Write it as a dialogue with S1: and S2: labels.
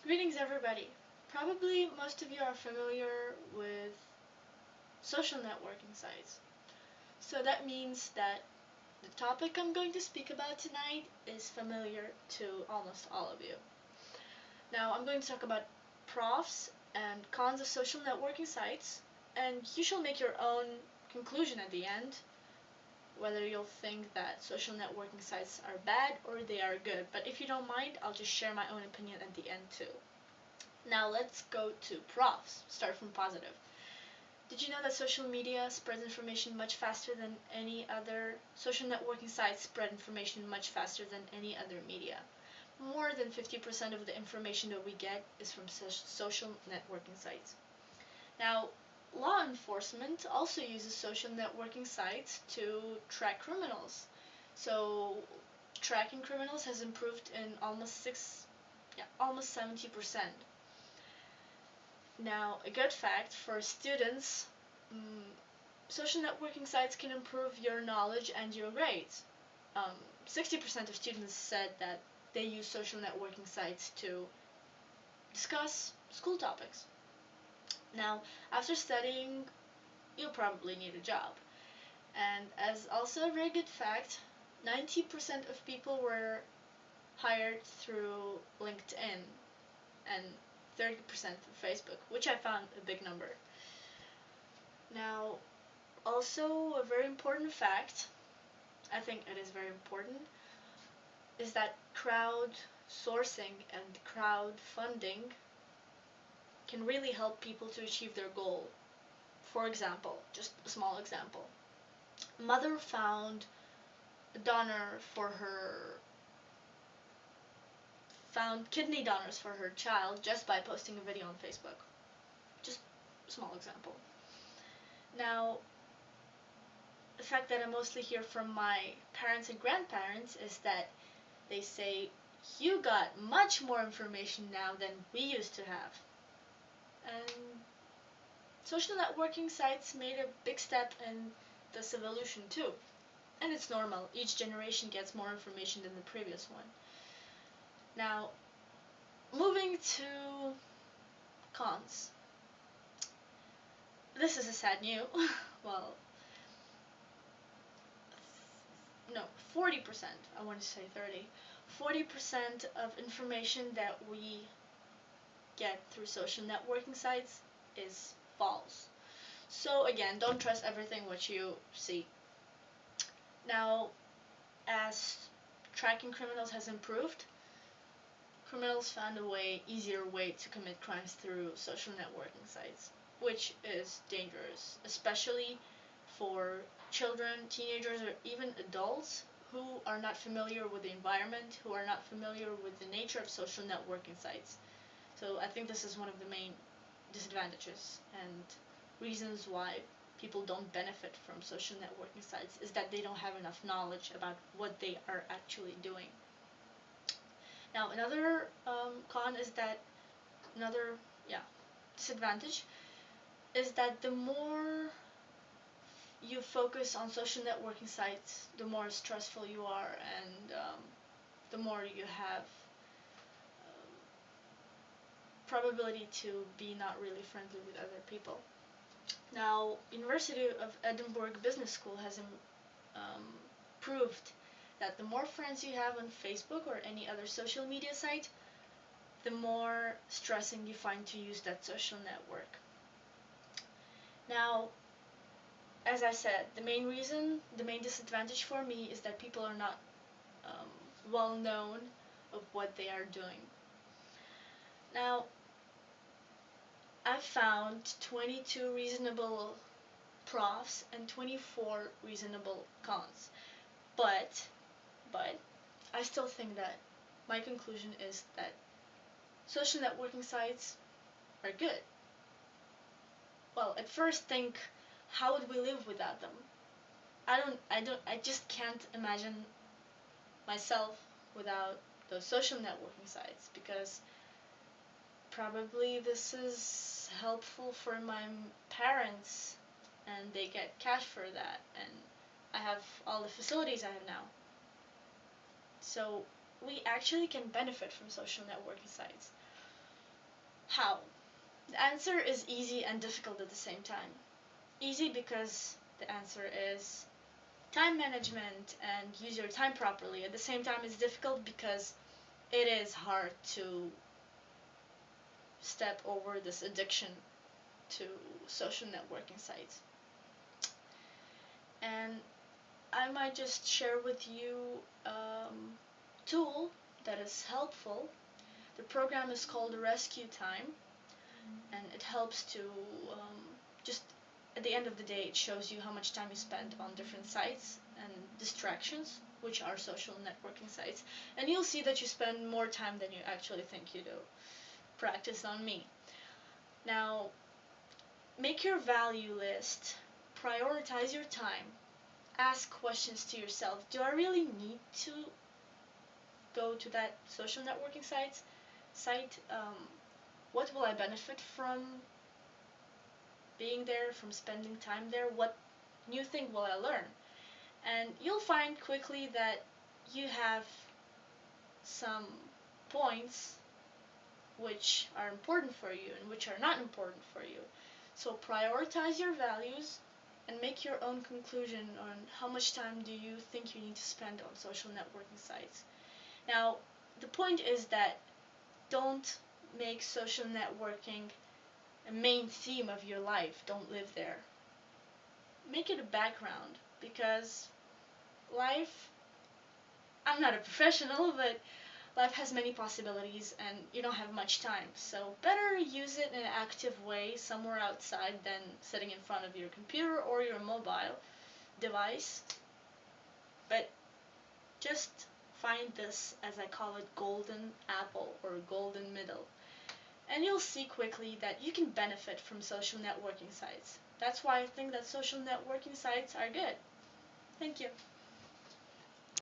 S1: Greetings, everybody. Probably most of you are familiar with social networking sites. So that means that the topic I'm going to speak about tonight is familiar to almost all of you. Now, I'm going to talk about pros and cons of social networking sites, and you shall make your own conclusion at the end, whether you'll think that social networking sites are bad or they are good. But if you don't mind, I'll just share my own opinion at the end too. Now let's go to pros. Start from positive. Did you know that social media spreads information much faster than any other social networking sites spread information much faster than any other media? More than 50% of the information that we get is from social networking sites. Now, law enforcement also uses social networking sites to track criminals. So, tracking criminals has improved in almost 70%. Now, a good fact for students, social networking sites can improve your knowledge and your grades. 60% of students said that they use social networking sites to discuss school topics. Now, after studying, you'll probably need a job. And as also a very good fact, 90% of people were hired through LinkedIn and 30% through Facebook, which I found a big number. Now, also a very important fact, I think it is very important, is that crowd sourcing and crowdfunding can really help people to achieve their goal. For example, just a small example. A mother found kidney donors for her child just by posting a video on Facebook. Just a small example. Now, the fact that I mostly hear from my parents and grandparents is that they say, you got much more information now than we used to have. And social networking sites made a big step in this evolution too. And it's normal, each generation gets more information than the previous one. Now, moving to cons. This is a sad news. Well, no, 40%, I want to say 30. 40% of information that we get through social networking sites is false. So again, don't trust everything what you see. Now, as tracking criminals has improved, criminals found a easier way to commit crimes through social networking sites, which is dangerous, especially for children, teenagers, or even adults who are not familiar with the environment, who are not familiar with the nature of social networking sites. So I think this is one of the main disadvantages and reasons why people don't benefit from social networking sites is that they don't have enough knowledge about what they are actually doing. Now, another disadvantage is that the more you focus on social networking sites, the more stressful you are, and the more you have probability to be not really friendly with other people. Now, University of Edinburgh Business School has proved that the more friends you have on Facebook or any other social media site, the more stressing you find to use that social network. Now, as I said, the main disadvantage for me is that people are not well known of what they are doing. Now, I found 22 reasonable pros and 24 reasonable cons. But I still think that my conclusion is that social networking sites are good. Well, at first think, how would we live without them? I just can't imagine myself without those social networking sites, because probably this is helpful for my parents and they get cash for that, and I have all the facilities I have now. So we actually can benefit from social networking sites. How? The answer is easy and difficult at the same time. Easy because the answer is time management and use your time properly. At the same time, it's difficult because it is hard to step over this addiction to social networking sites. And I might just share with you a tool that is helpful. The program is called Rescue Time, and it helps to just at the end of the day, it shows you how much time you spent on different sites and distractions, which are social networking sites. And you'll see that you spend more time than you actually think you do. Practice on me. Now, make your value list. Prioritize your time. Ask questions to yourself. Do I really need to go to that social networking site? What will I benefit from being there, from spending time there? What new thing will I learn? And you'll find quickly that you have some points which are important for you and which are not important for you. So prioritize your values and make your own conclusion on how much time do you think you need to spend on social networking sites. Now, the point is that don't make social networking a main theme of your life. Don't live there. Make it a background because life, I'm not a professional, but life has many possibilities and you don't have much time. So better use it in an active way somewhere outside than sitting in front of your computer or your mobile device. But just find this, as I call it, golden apple or golden middle. And you'll see quickly that you can benefit from social networking sites. That's why I think that social networking sites are good. Thank you.